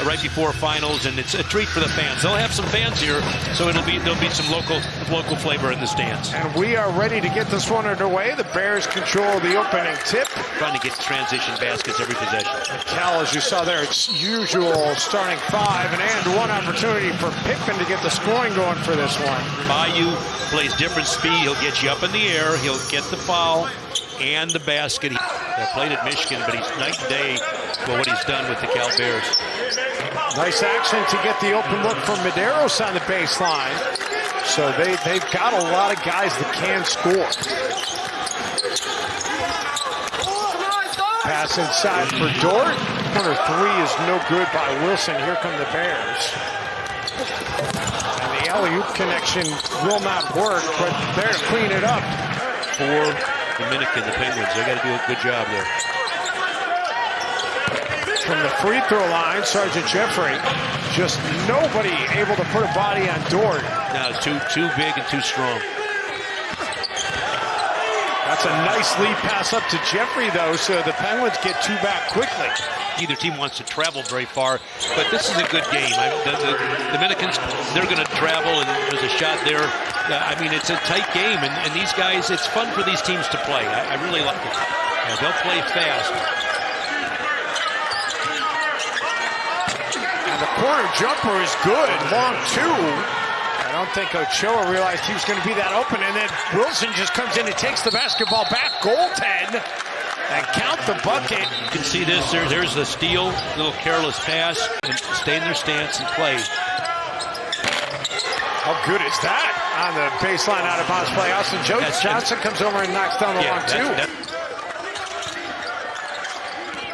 right before finals, and it's a treat for the fans. They'll have some fans here, so there'll be some local flavor in the stands. And we are ready to get this one underway. The Bears control the opening tip. Trying to get transition baskets every possession. Cal, as you saw there, it's usual starting five, and one opportunity for Pippen to get the scoring going for this one. Bayou plays different speed. He'll get you up in the air. He'll get the foul and the basket. He played at Michigan, but he's night and day for what he's done with the Cal Bears. Nice action to get the open look from Medeiros on the baseline. So they've got a lot of guys that can score. Pass inside for Dort. Corner three is no good by Wilson. Here come the Bears. And the alley-oop connection will not work, but they're to clean it up. For Dominican, the Penguins, they got to do a good job there. From the free throw line, Sergeant Jeffrey, just nobody able to put a body on Dort. Now it's too big and too strong. That's a nice lead pass up to Jeffrey, though, so the Penguins get two back quickly. Neither team wants to travel very far, but this is a good game. The Dominicans, they're going to travel, and there's a shot there. I mean, it's a tight game, and these guys, it's fun for these teams to play. I really like it. They'll play fast. And the corner jumper is good, long two. I don't think Ochoa realized he was going to be that open, and then Wilson just comes in and takes the basketball back, goaltend, and count the bucket. You can see this, there's the steal, little careless pass, and stay in their stance and play. How good is that on the baseline out of bounds play? Austin Johnson comes over and knocks down the long two.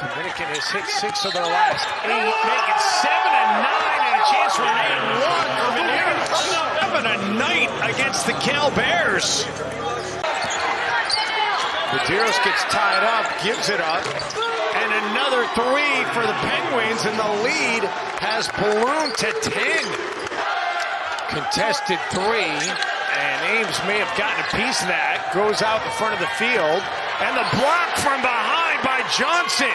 Dominican has hit 6 of their last 8, making 7 and 9, and a chance for an 8-1 for Medeiros. Having a night against the Cal Bears. Medeiros gets tied up, gives it up, and another 3 for the Penguins, and the lead has ballooned to 10. Contested 3, and Ames may have gotten a piece of that. Goes out in front of the field, and the block from behind by Johnson.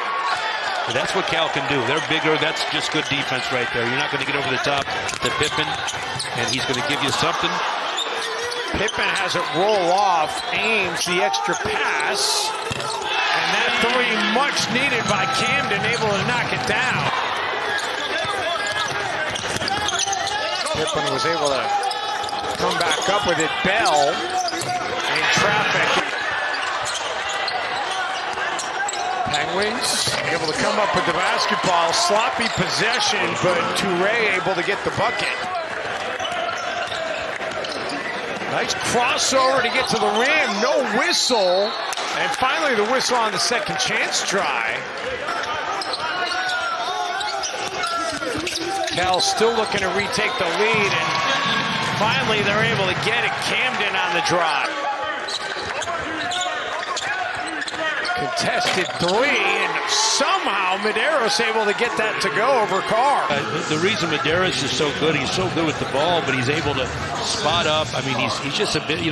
That's what Cal can do. They're bigger. That's just good defense right there. You're not going to get over the top to Pippen, and he's going to give you something. Pippen has it roll off. Ames the extra pass, and that 3 much needed by Camden, able to knock it down. Pippen was able to come back up with it. Bell in traffic. Penguins able to come up with the basketball. Sloppy possession, but Touré able to get the bucket. Nice crossover to get to the rim. No whistle. And finally the whistle on the second chance try. Cal still looking to retake the lead, and finally they're able to get it. Camden on the drive. Contested 3, and somehow Medeiros able to get that to go over Carr. The reason Medeiros is so good, he's so good with the ball, but he's able to spot up. I mean, he's just a bit,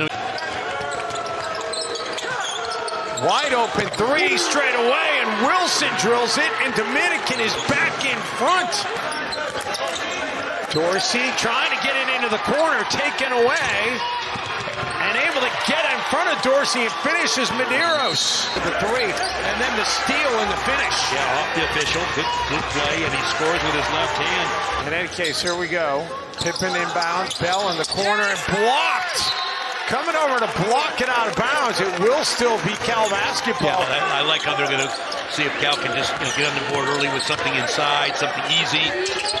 Wide open 3 straight away, and Wilson drills it, and Dominican is back in front. Dorsey trying to get it into the corner, taken away, and able to get in front of Dorsey and finishes Medeiros. The 3, and then the steal in the finish. Yeah, off the official, good play, and he scores with his left hand. In any case, here we go. Pippen inbounds, Bell in the corner, and blocked. Coming over to block it out of bounds. It will still be Cal basketball. Yeah, I like how they're going to see if Cal can just get on the board early with something inside, something easy.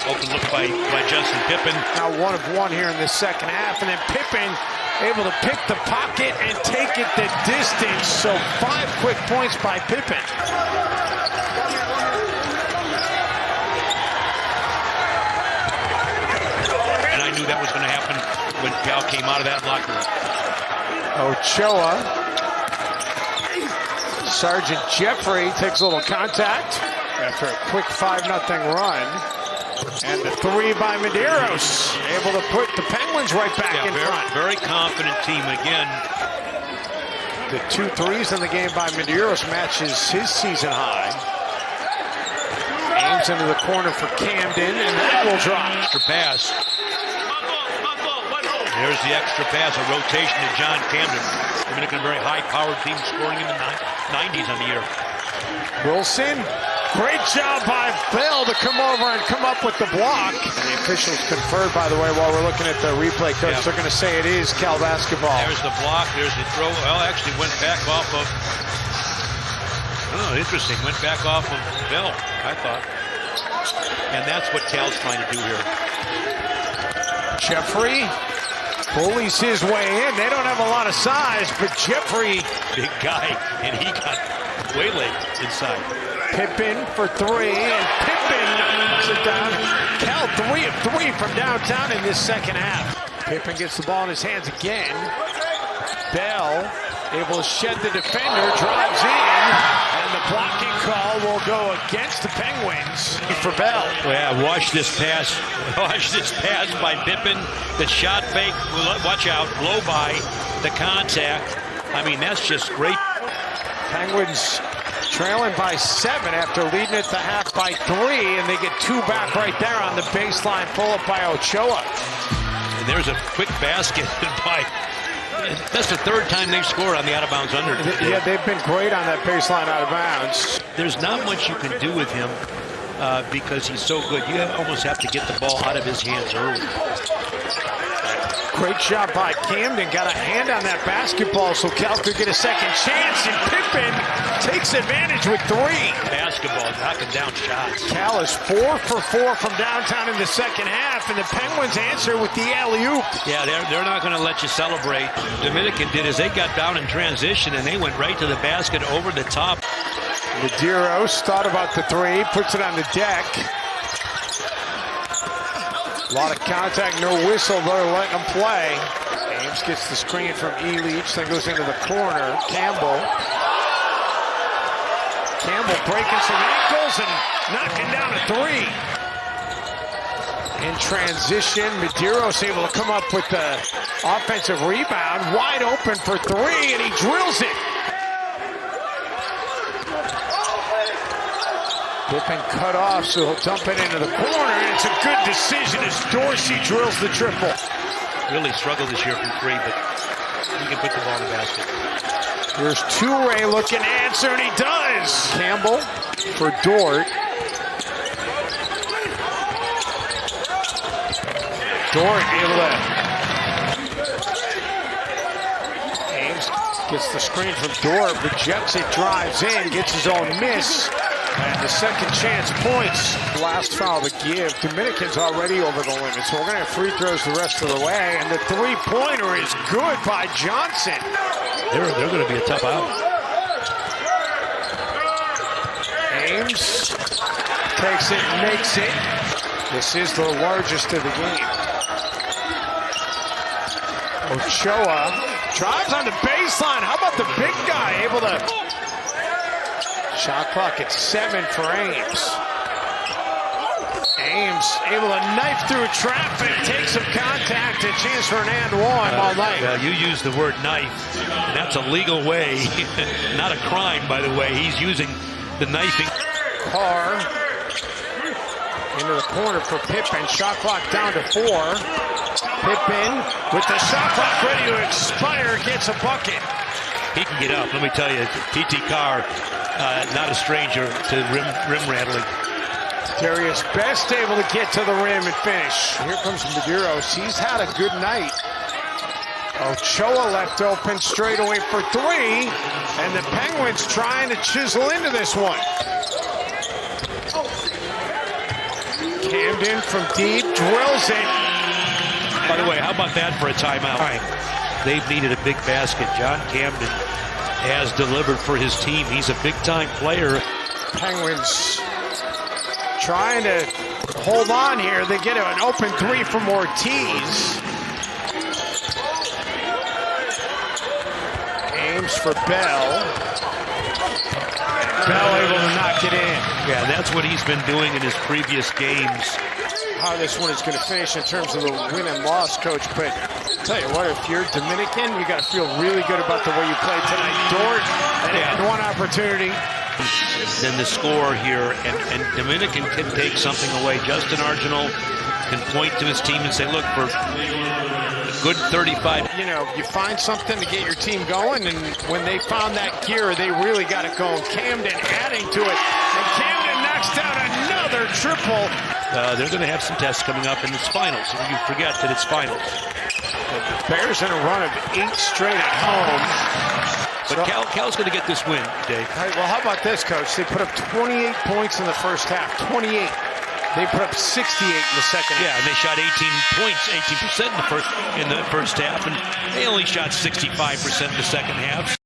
Open look by Justin Pippen. Now 1 of 1 here in the second half, and then Pippen able to pick the pocket and take it the distance. So 5 quick points by Pippen. And I knew that was going to happen when Cal came out of that locker room. Ochoa. Sergeant Jeffrey takes a little contact after a quick 5-0 run. And the 3 by Medeiros, able to put the Penguins right back in front. Very confident team again. The 2 threes in the game by Medeiros matches his season high. Ames into the corner for Camden, and that will drop. Extra pass. There's the extra pass, a rotation to John Camden. Dominican, very high-powered team, scoring in the 90s on the year. Wilson, great job by Bell to come over and come up with the block. And the officials conferred, by the way, while we're looking at the replay, coach, they're going to say it is Cal basketball. There's the block, there's the throw. Well, actually went back off of, oh, interesting, went back off of Bell, I thought. And that's what Cal's trying to do here. Jeffrey bullies his way in. They don't have a lot of size, but Jeffrey, big guy, and he got waylaid inside. Pippen for three, and Pippen knocks it down. Cal 3 of 3 from downtown in this second half. Pippen gets the ball in his hands again. Bell able to shed the defender, drives in, and the blocking call will go against the Penguins for Bell. Yeah, watch this pass. Watch this pass by Pippen. The shot fake, watch out, blow by, the contact. I mean, that's just great. Penguins trailing by 7 after leading at the half by 3, and they get 2 back right there on the baseline, pull-up by Ochoa. And there's a quick basket by... That's the third time they've scored on the out-of-bounds under. Yeah, they've been great on that baseline out of bounds. There's not much you can do with him because he's so good. You almost have to get the ball out of his hands early. Great shot by Camden. Got a hand on that basketball so Cal could get a second chance, and Pippen takes advantage with 3. Basketball, knocking down shots. Cal is 4 for 4 from downtown in the second half, and the Penguins answer with the alley-oop. Yeah, they're not going to let you celebrate. Dominican did is they got down in transition, and they went right to the basket over the top. Medeiros thought about the 3, puts it on the deck. A lot of contact, no whistle, they're letting them play. Ames gets the screen from Elich, then goes into the corner. Campbell breaking some ankles and knocking down a 3. In transition, Medeiros able to come up with the offensive rebound, wide open for 3, and he drills it. Pippen cut off, so he'll dump it into the corner, and it's a good decision as Dorsey drills the triple. Really struggled this year from 3, but he can put the ball in the basket. Here's Toure looking to answer, and he does. Campbell for Dort. Dort able to... Ames gets the screen from Dort, rejects it, drives in, gets his own miss. And the second chance points. Last foul to give. Dominican's already over the limit, so we're going to have free throws the rest of the way. And the 3-pointer is good by Johnson. They're going to be a tough out. Ames takes it, makes it. This is the largest of the game. Ochoa drives on the baseline. How about the big guy able to... Shot clock at 7 for Ames. Ames able to knife through traffic, take some contact, a chance for an and one all night. You use the word knife, and that's a legal way, not a crime, by the way. He's using the knifing. Carr into the corner for Pippen, shot clock down to 4. Pippen with the shot clock ready to expire, gets a bucket. He can get up, let me tell you, T.T. Carr. Not a stranger to rim rattling. Darius Best able to get to the rim and finish. Here comes Medeiros. He's had a good night. Ochoa left open straight away for 3. And the Penguins trying to chisel into this one. Camden from deep drills it. By the way, how about that for a timeout? All right. They've needed a big basket. John Camden has delivered for his team. He's a big-time player. Penguins trying to hold on here. They get an open 3 from Ortiz. Ames for Bell. Bell able to knock it in. Yeah, that's what he's been doing in his previous games. How this one is going to finish in terms of the win and loss, Coach, but I'll tell you what, if you're Dominican, you got to feel really good about the way you played tonight. Dort, and one opportunity. than the score here, and Dominican can take something away. Justin Arginal can point to his team and say, look, for a good 35. You know, you find something to get your team going, and when they found that gear, they really got it going. Camden adding to it, and Camden knocks down another triple. They're going to have some tests coming up, and it's finals. You forget that it's finals. The Bears in a run of 8 straight at home. But Cal's going to get this win, Dave. All right, well, how about this, Coach? They put up 28 points in the first half. 28. They put up 68 in the second half. Yeah, and they shot 18 points, 18% in the first half, and they only shot 65% in the second half.